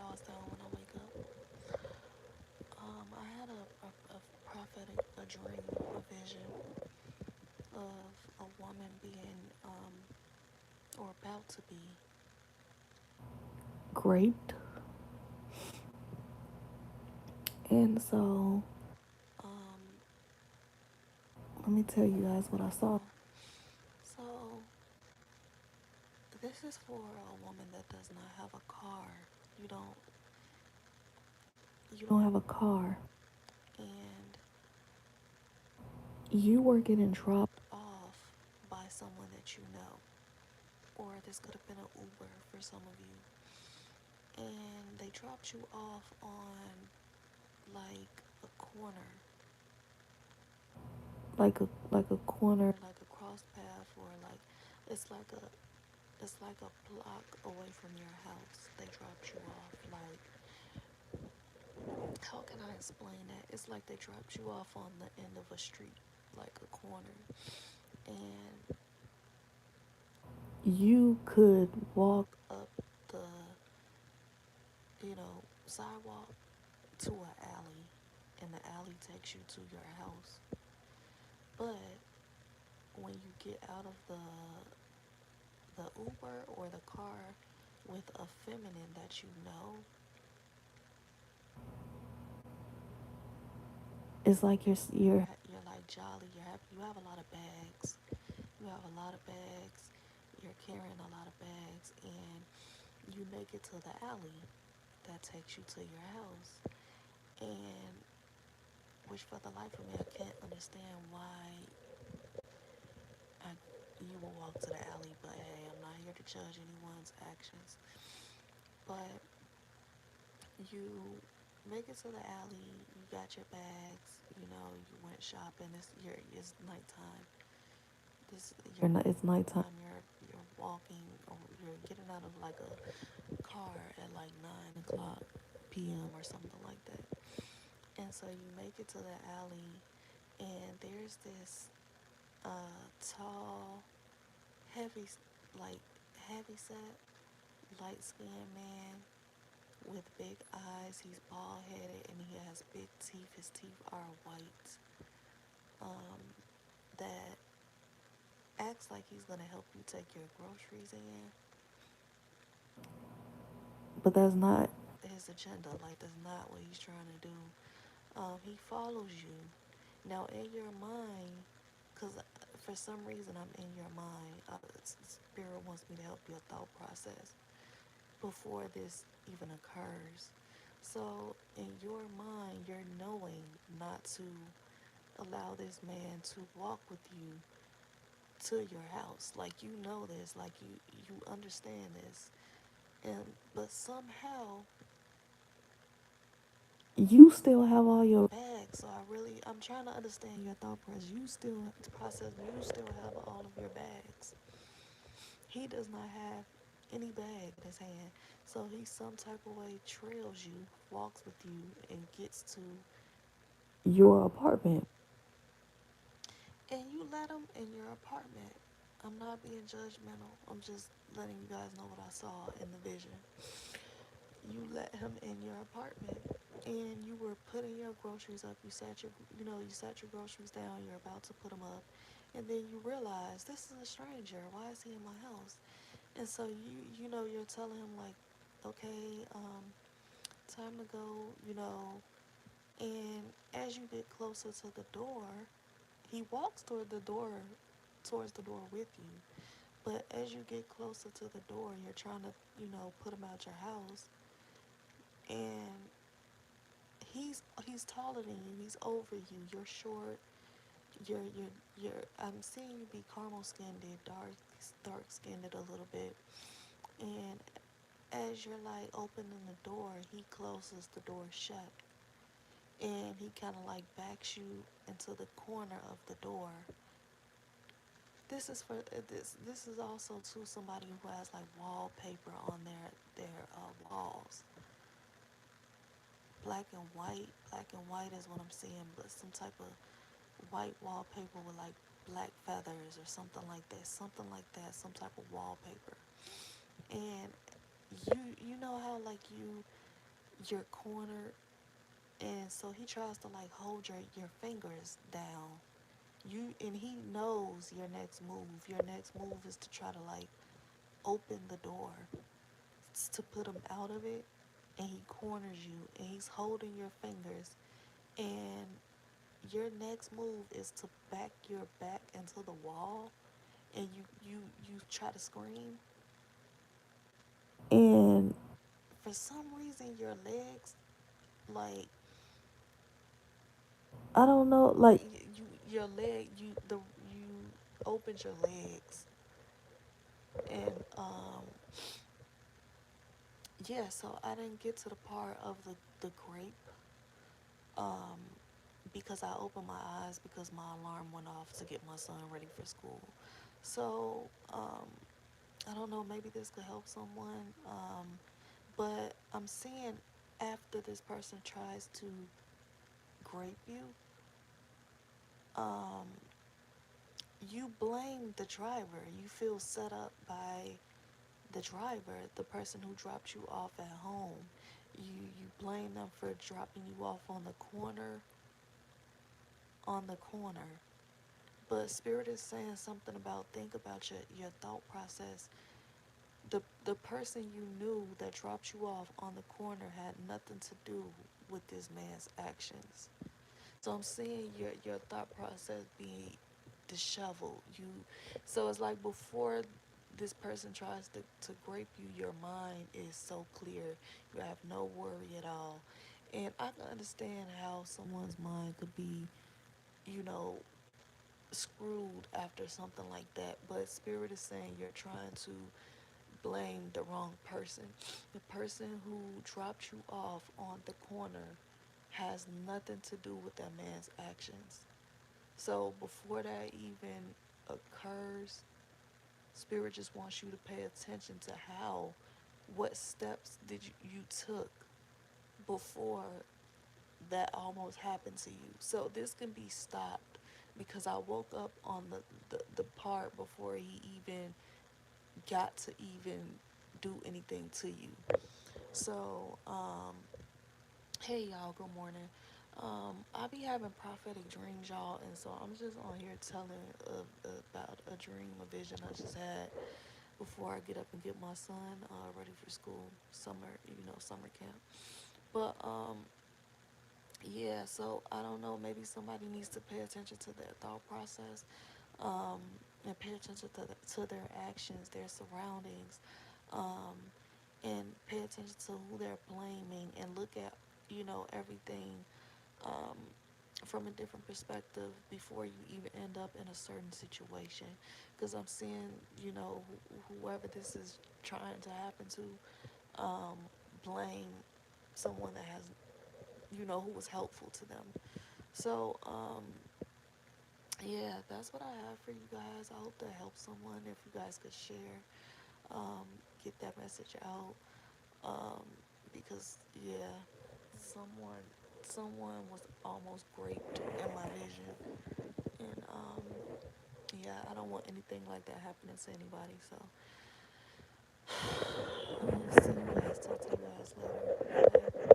draws down when I wake up. I had a prophetic, a dream, a vision of a woman being, or about to be great. And so, um, let me tell you guys what I saw. So, this is for a woman that does not have a car. You don't, you don't have a car, and you were getting dropped off by someone that you know, or this could have been an Uber for some of you, and they dropped you off on like a corner, like a corner, like a cross path, or like it's like a it's like a block away from your house. They dropped you off. Like, how can I explain that? It's like they dropped you off on the end of a street, like a corner, and you could walk up the, sidewalk to an alley, and the alley takes you to your house. But when you get out of the Uber or the car with a feminine that you know, it's like you're like jolly. You're happy. You have a lot of bags. You have a lot of bags. You're carrying a lot of bags, and you make it to the alley that takes you to your house. And which, for the life of me, I can't understand why I, you will walk to the alley. But hey, I'm not here to judge anyone's actions. But you make it to the alley. You got your bags. You went shopping. It's nighttime. It's nighttime. You're walking, or you're getting out of like a car at like 9 o'clock p.m. or something like that. And so you make it to the alley, and there's this tall, heavy, like heavy set, light skinned man with big eyes. He's bald headed and he has big teeth. His teeth are white. Um, that acts like he's gonna help you take your groceries in, but that's not his agenda. Like, that's not what he's trying to do. He follows you. Now, in your mind, because for some reason I'm in your mind, Spirit wants me to help your thought process before this even occurs. So, in your mind, you're knowing not to allow this man to walk with you to your house. Like, you know this, like you understand this. And but somehow you still have all your bags. So I'm trying to understand your thought process. You still have all of your bags. He does not have any bag in his hand. So he some type of way trails you, walks with you, and gets to your apartment. And you let him in your apartment. I'm not being judgmental. I'm just letting you guys know what I saw in the vision. You let him in your apartment, and you were putting your groceries up. You sat your groceries down. You're about to put them up, and then you realize this is a stranger. Why is he in my house? And so you're telling him like, okay, time to go. And as you get closer to the door, he walks towards the door with you. But as you get closer to the door, you're trying to, put him out your house, and he's taller than you. He's over you. You're short. You're. I'm seeing you be caramel skinned, dark skinned a little bit. And as you're like opening the door, he closes the door shut, and he kind of like backs you into the corner of the door. This is for this is also to somebody who has like wallpaper on their walls. Black and white is what I'm seeing, but some type of white wallpaper with like black feathers or something like that. Something like that, some type of wallpaper. And you know how like you're cornered, and so he tries to like hold your fingers down. And he knows your next move. Your next move is to try to like open the door, to put him out of it, and he corners you, and he's holding your fingers, and your next move is to back your back into the wall, and you try to scream, and for some reason your legs, like, I don't know, like your leg, you opened your legs, and yeah, so I didn't get to the part of the grape, um because I opened my eyes because my alarm went off to get my son ready for school. So I don't know, maybe this could help someone. But I'm seeing, after this person tries to grape you, um, you blame the driver. You feel set up by the driver, the person who dropped you off at home. You blame them for dropping you off on the corner. But Spirit is saying something about, think about your thought process. The person you knew that dropped you off on the corner had nothing to do with this man's actions. So I'm seeing your thought process being disheveled. So it's like, before this person tries to grape you, your mind is so clear. You have no worry at all. And I can understand how someone's mind could be, you know, screwed after something like that. But Spirit is saying you're trying to blame the wrong person. The person who dropped you off on the corner has nothing to do with that man's actions. So before that even occurs, Spirit just wants you to pay attention to what steps you took before that almost happened to you. So this can be stopped, because I woke up on the part before he even got to even do anything to you. So, hey y'all, good morning. I be having prophetic dreams, y'all, and so I'm just on here telling about a dream, a vision I just had before I get up and get my son ready for school, summer camp. But yeah, so I don't know, maybe somebody needs to pay attention to their thought process, um, and pay attention to their actions, their surroundings, um, and pay attention to who they're blaming, and look at, everything, um, from a different perspective before you even end up in a certain situation. Because I'm seeing, whoever this is trying to happen to, blame someone that has, who was helpful to them. So, yeah, that's what I have for you guys. I hope that helps someone. If you guys could share, um, get that message out, um, because yeah, someone someone was almost raped in my vision, and yeah, I don't want anything like that happening to anybody. So see you guys. Talk to you guys later. Bye.